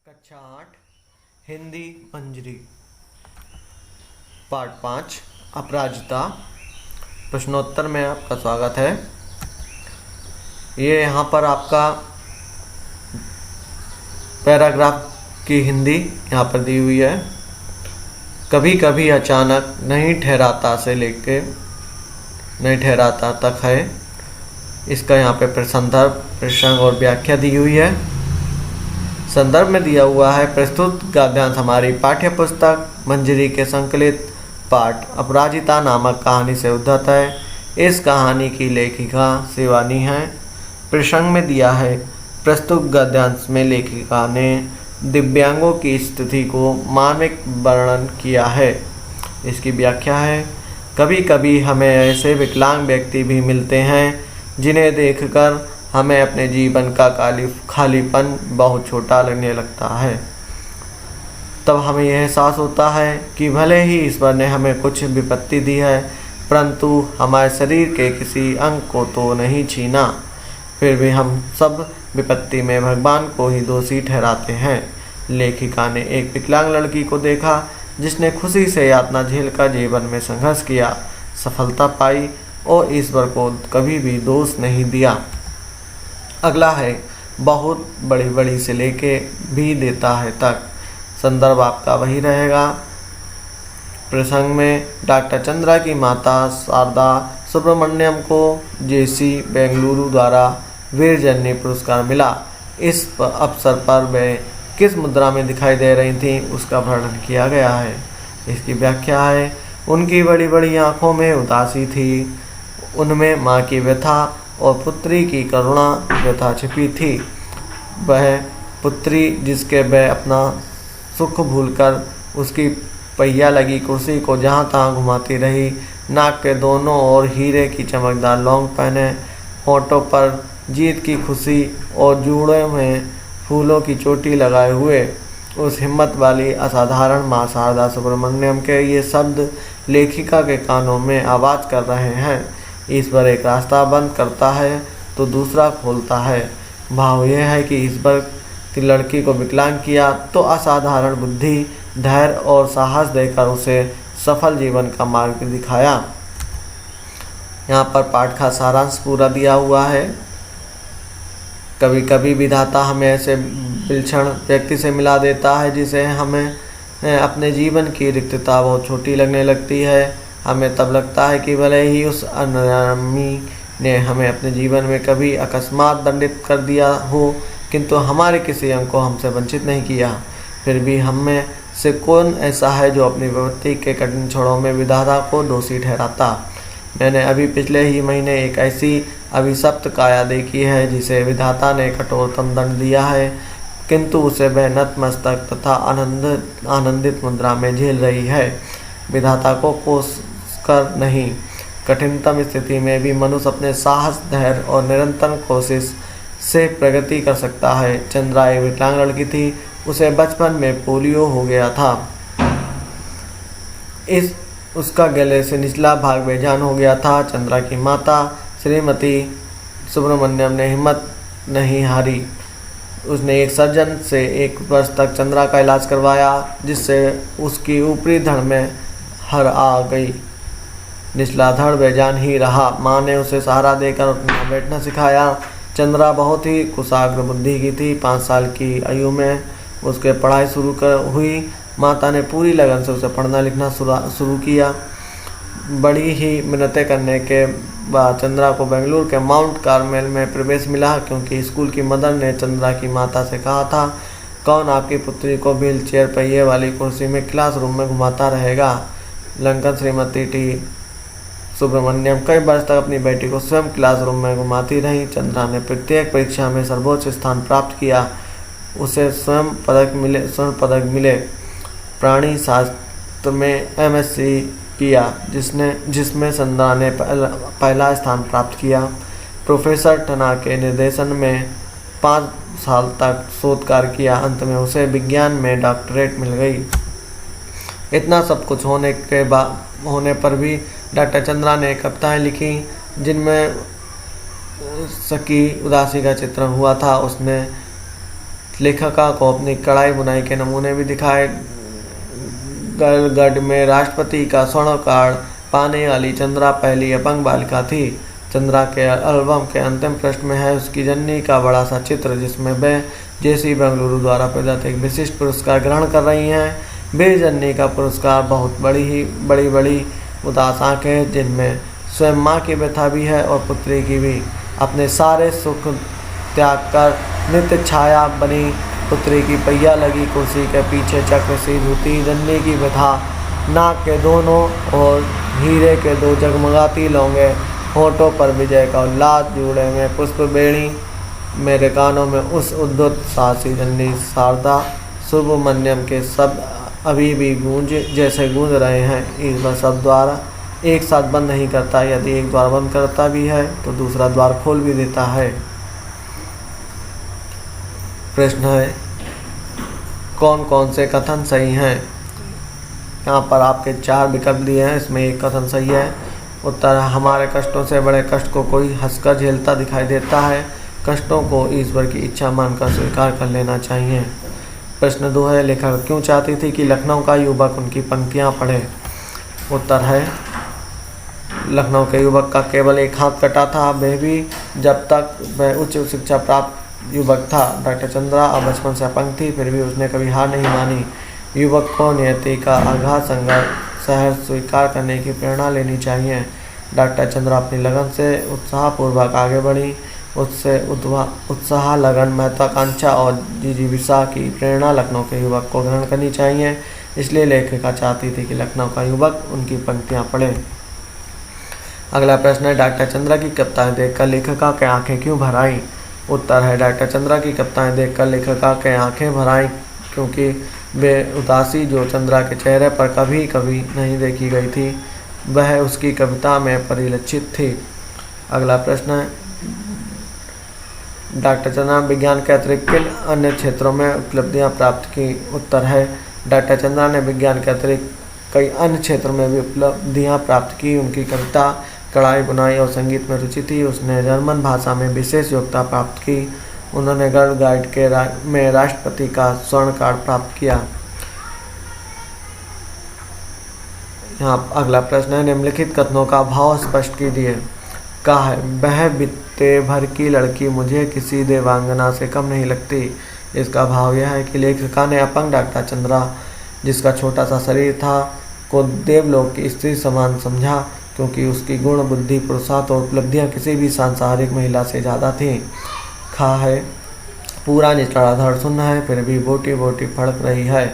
कक्षा 8 हिंदी मंजरी पार्ट 5 अपराजिता। प्रश्नोत्तर में आपका स्वागत है। ये यहाँ पर आपका पैराग्राफ की हिंदी यहाँ पर दी हुई है। कभी कभी अचानक नहीं ठहराता से लेके नहीं ठहराता तक है। इसका यहाँ पे संदर्भ, प्रसंग और व्याख्या दी हुई है। संदर्भ में दिया हुआ है प्रस्तुत गद्यांश हमारी पाठ्य पुस्तक मंजरी के संकलित पाठ अपराजिता नामक कहानी से उद्धृत है। इस कहानी की लेखिका शिवानी है। प्रसंग में दिया है प्रस्तुत गद्यांश में लेखिका ने दिव्यांगों की स्थिति को मानविक वर्णन किया है। इसकी व्याख्या है, कभी कभी हमें ऐसे विकलांग व्यक्ति भी मिलते हैं जिन्हें देखकर हमें अपने जीवन का खालीपन बहुत छोटा लगने लगता है। तब हमें यह एहसास होता है कि भले ही ईश्वर ने हमें कुछ विपत्ति दी है, परंतु हमारे शरीर के किसी अंग को तो नहीं छीना। फिर भी हम सब विपत्ति में भगवान को ही दोषी ठहराते हैं। लेखिका ने एक विकलांग लड़की को देखा जिसने खुशी से यातना झेलकर जीवन में संघर्ष किया, सफलता पाई और ईश्वर को कभी भी दोष नहीं दिया। अगला है बहुत बड़ी बड़ी से लेके भी देता है तक। संदर्भ आपका वही रहेगा। प्रसंग में डॉक्टर चंद्रा की माता शारदा सुब्रमण्यम को जेसी बेंगलुरु द्वारा वीर जननी पुरस्कार मिला। इस अवसर पर वे किस मुद्रा में दिखाई दे रही थी उसका वर्णन किया गया है। इसकी व्याख्या है, उनकी बड़ी बड़ी आंखों में उदासी थी, उनमें माँ की व्यथा और पुत्री की करुणा व्यथा छिपी थी। वह पुत्री जिसके वह अपना सुख भूलकर उसकी पहिया लगी कुर्सी को जहाँ तहाँ घुमाती रही, नाक के दोनों ओर हीरे की चमकदार लौंग पहने, होठों पर जीत की खुशी और जूड़ों में फूलों की चोटी लगाए हुए उस हिम्मत वाली असाधारण माँ शारदा सुब्रमण्यम के ये शब्द लेखिका के कानों में आवाज़ कर रहे हैं। ईश्वर एक रास्ता बंद करता है तो दूसरा खोलता है। भाव यह है कि ईश्वर की लड़की को विकलांग किया तो असाधारण बुद्धि, धैर्य और साहस देकर उसे सफल जीवन का मार्ग दिखाया। यहाँ पर पाठ का सारांश पूरा दिया हुआ है। कभी कभी विधाता हमें ऐसे विलक्षण व्यक्ति से मिला देता है जिसे हमें अपने जीवन की रिक्तता बहुत छोटी लगने लगती है। हमें तब लगता है कि भले ही उस अनामी ने हमें अपने जीवन में कभी अकस्मात दंडित कर दिया हो, किंतु हमारे किसी अंग को हमसे वंचित नहीं किया। फिर भी हम में से कौन ऐसा है जो अपनी विपत्ति के कठिन क्षणों में विधाता को दोषी ठहराता। मैंने अभी पिछले ही महीने एक ऐसी अभिशप्त काया देखी है जिसे विधाता ने कठोरतम दंड दिया है, किंतु उसे वह नतमस्तक तथा आनंदित मुद्रा में झेल रही है। विधाता को कोस कर नहीं, कठिनतम स्थिति में भी मनुष्य अपने साहस, धैर्य और निरंतर कोशिश से प्रगति कर सकता है। चंद्रा एक विकलांग लड़की थी, उसे बचपन में पोलियो हो गया था। उसका गले से निचला भाग बेजान हो गया था। चंद्रा की माता श्रीमती सुब्रमण्यम ने हिम्मत नहीं हारी। उसने एक सर्जन से 1 वर्ष तक चंद्रा का इलाज करवाया, जिससे उसकी ऊपरी धड़ में हर आ गई। निचला धड़ बेजान ही रहा। माँ ने उसे सहारा देकर उठना बैठना सिखाया। चंद्रा बहुत ही कुशाग्र बुद्धि की थी। 5 साल की आयु में उसके पढ़ाई शुरू हुई। माता ने पूरी लगन से उसे पढ़ना लिखना शुरू किया। बड़ी ही मिन्नतें करने के बाद चंद्रा को बेंगलुरु के माउंट कार्मेल में प्रवेश मिला, क्योंकि स्कूल की मदर ने चंद्रा की माता से कहा था, कौन आपकी पुत्री को व्हील चेयर पहिए वाली कुर्सी में क्लासरूम में घुमाता रहेगा। लंकन श्रीमती टी सुब्रमण्यम कई वर्ष तक अपनी बेटी को स्वयं क्लासरूम में घुमाती रहीं। चंद्रा ने प्रत्येक परीक्षा में सर्वोच्च स्थान प्राप्त किया। उसे स्वर्ण पदक मिले। प्राणी शास्त्र में एमएससी किया, जिसमें चंद्रा ने पहला स्थान प्राप्त किया। प्रोफेसर टना के निर्देशन में 5 साल तक शोध कार्य किया। अंत में उसे विज्ञान में डॉक्टरेट मिल गई। इतना सब कुछ होने पर भी डॉक्टर चंद्रा ने कविताएं लिखी जिनमें सकी उदासी का चित्रण हुआ था। उसने लेखिका को अपनी कढ़ाई बुनाई के नमूने भी दिखाए। गढ़ में राष्ट्रपति का स्वर्ण कार्ड पाने वाली चंद्रा पहली अपंग बालिका थी। चंद्रा के एल्बम के अंतिम पृष्ठ में है उसकी जननी का बड़ा सा चित्र, जिसमें वह जेसी बेंगलुरु द्वारा प्रदत्त एक विशिष्ट पुरस्कार ग्रहण कर रही हैं। वे जननी का पुरस्कार बहुत बड़ी उदास आंखें, जिनमें स्वयं माँ की व्यथा भी है और पुत्री की भी। अपने सारे सुख त्याग कर नित्य छाया बनी पुत्री की पहिया लगी कुर्सी के पीछे चक्र सी धुती जननी की व्यथा। नाक के दोनों और हीरे के दो जगमगाती लौंगे, होठों पर विजय का उल्लास, जूड़े में पुष्प बेणी, मेरे कानों में उस उद्धत साहसी जननी शारदा सुब्रमण्यम के शब्द अभी भी जैसे गूंज रहे हैं। ईश्वर सब द्वार एक साथ बंद नहीं करता, यदि एक द्वार बंद करता भी है तो दूसरा द्वार खोल भी देता है। प्रश्न है, कौन कौन से कथन सही हैं? यहाँ पर आपके 4 विकल्प दिए हैं, इसमें एक कथन सही है। उत्तर, हमारे कष्टों से बड़े कष्ट को कोई हंसकर झेलता दिखाई देता है। कष्टों को ईश्वर की इच्छा मानकर स्वीकार कर लेना चाहिए। प्रश्न 2 है, लेखक क्यों चाहती थी कि लखनऊ का युवक उनकी पंक्तियाँ पढ़े? उत्तर है, लखनऊ के युवक का केवल एक हाथ कटा था, वह भी जब तक वह उच्च शिक्षा प्राप्त युवक था। डॉक्टर चंद्रा अब बचपन से अपंग थी, फिर भी उसने कभी हार नहीं मानी। युवक को नियति का अगाध संघर्ष सहर्ष स्वीकार करने की प्रेरणा लेनी चाहिए। डॉक्टर चंद्रा अपनी लगन से उत्साहपूर्वक आगे बढ़ी। उससे उत्साह, लगन, महत्वाकांक्षा और जिजीविषा की प्रेरणा लखनऊ के युवक को ग्रहण करनी चाहिए। इसलिए लेखिका चाहती थी कि लखनऊ का युवक उनकी पंक्तियाँ पढ़े। अगला प्रश्न है, डॉक्टर चंद्रा की कविताएं देखकर लेखिका के आंखें क्यों भर आई? उत्तर है, डॉक्टर चंद्रा की कविताएं देखकर लेखिका के आंखें भर आई क्योंकि वे उदासी जो चंद्रा के चेहरे पर कभी कभी नहीं देखी गई थी, वह उसकी कविता में परिलक्षित थी। अगला प्रश्न है, डॉक्टर चंद्रा विज्ञान के अतिरिक्त किन अन्य क्षेत्रों में उपलब्धियां प्राप्त की? उत्तर है, डॉक्टर चंद्रा ने विज्ञान के अतिरिक्त कई अन्य क्षेत्रों में भी उपलब्धियां प्राप्त की। उनकी कविता, कढ़ाई, बुनाई और संगीत में रुचि थी। उसने जर्मन भाषा में विशेष योग्यता प्राप्त की। उन्होंने गढ़ गाइड में राष्ट्रपति का स्वर्ण कार्ड प्राप्त किया। यहाँ अगला प्रश्न है, निम्नलिखित कथनों का भाव स्पष्ट कीजिए। कहा है, वह बित्ते भर की लड़की मुझे किसी देवांगना से कम नहीं लगती। इसका भाव यह है कि लेखिका ने अपंग डॉक्टर चंद्रा, जिसका छोटा सा शरीर था, को देवलोक की स्त्री समान समझा, क्योंकि उसकी गुण, बुद्धि, पुरुषार्थ और उपलब्धियां किसी भी सांसारिक महिला से ज़्यादा थीं। खा है, पूरा निचला धड़ सुन्न है, फिर भी बोटी बोटी फड़क रही है।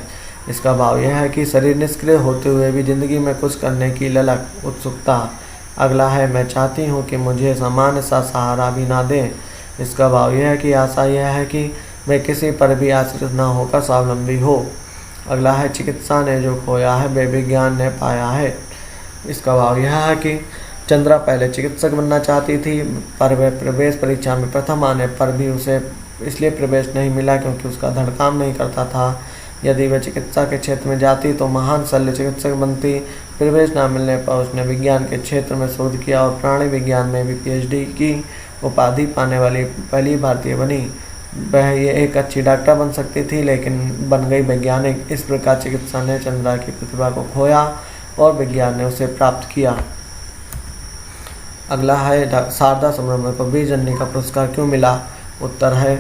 इसका भाव यह है कि शरीर निष्क्रिय होते हुए भी जिंदगी में कुछ करने की ललक, उत्सुकता। अगला है, मैं चाहती हूँ कि मुझे सामान्य सा सहारा भी ना दें। इसका भाव यह है कि आशा यह है कि मैं किसी पर भी आश्रित न होकर स्वावलंबी हो। अगला है, चिकित्सा ने जो खोया है वे विज्ञान ने पाया है। इसका भाव यह है कि चंद्रा पहले चिकित्सक बनना चाहती थी, पर वह प्रवेश परीक्षा में प्रथम आने पर भी उसे इसलिए प्रवेश नहीं मिला क्योंकि उसका धड़ काम नहीं करता था। यदि वह चिकित्सा के क्षेत्र में जाती तो महान शल्य चिकित्सक बनती। प्रवेश न मिलने पर उसने विज्ञान के क्षेत्र में शोध किया और प्राणी विज्ञान में भी PhD की उपाधि पाने वाली पहली भारतीय बनी। वह ये एक अच्छी डॉक्टर बन सकती थी, लेकिन बन गई वैज्ञानिक। इस प्रकार चिकित्सा ने चंद्रा की प्रतिभा को खोया और विज्ञान ने उसे प्राप्त किया। अगला है, शारदा सुब्रमण्यम को वीर जननी का पुरस्कार क्यों मिला? उत्तर है,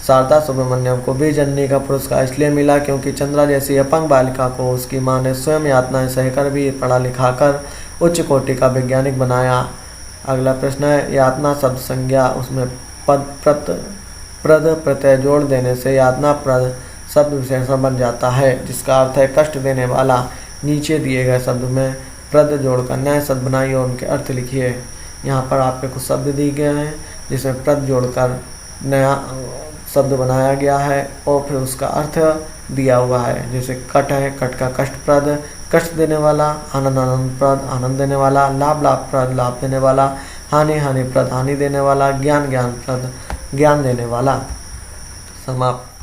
शारदा सुब्रमण्यम को वीर जननी का पुरस्कार इसलिए मिला क्योंकि चंद्रा जैसी अपंग बालिका को उसकी मां ने स्वयं यातनाएं सहकर भी पढ़ा लिखा कर उच्च कोटि का वैज्ञानिक बनाया। अगला प्रश्न है, यातना शब्द संज्ञा उसमें पद प्रद प्रत्यय जोड़ देने से यातना प्रद शब्द विशेषण बन जाता है, जिसका अर्थ है कष्ट देने वाला। नीचे दिए गए शब्द में प्रद जोड़कर नए शब्द बनाइए और उनके अर्थ लिखिए। यहाँ पर आपके कुछ शब्द दिए गए हैं जिसमें प्रद जोड़कर नया शब्द बनाया गया है और फिर उसका अर्थ दिया हुआ है। जैसे कट है, कट का कष्टप्रद, कष्ट देने वाला। आनंद, आनंदप्रद, आनंद देने वाला। लाभ, लाभप्रद, लाभ देने वाला। हानि, हानिप्रद, हानि देने वाला। ज्ञान, ज्ञानप्रद, ज्ञान देने वाला। समाप्त।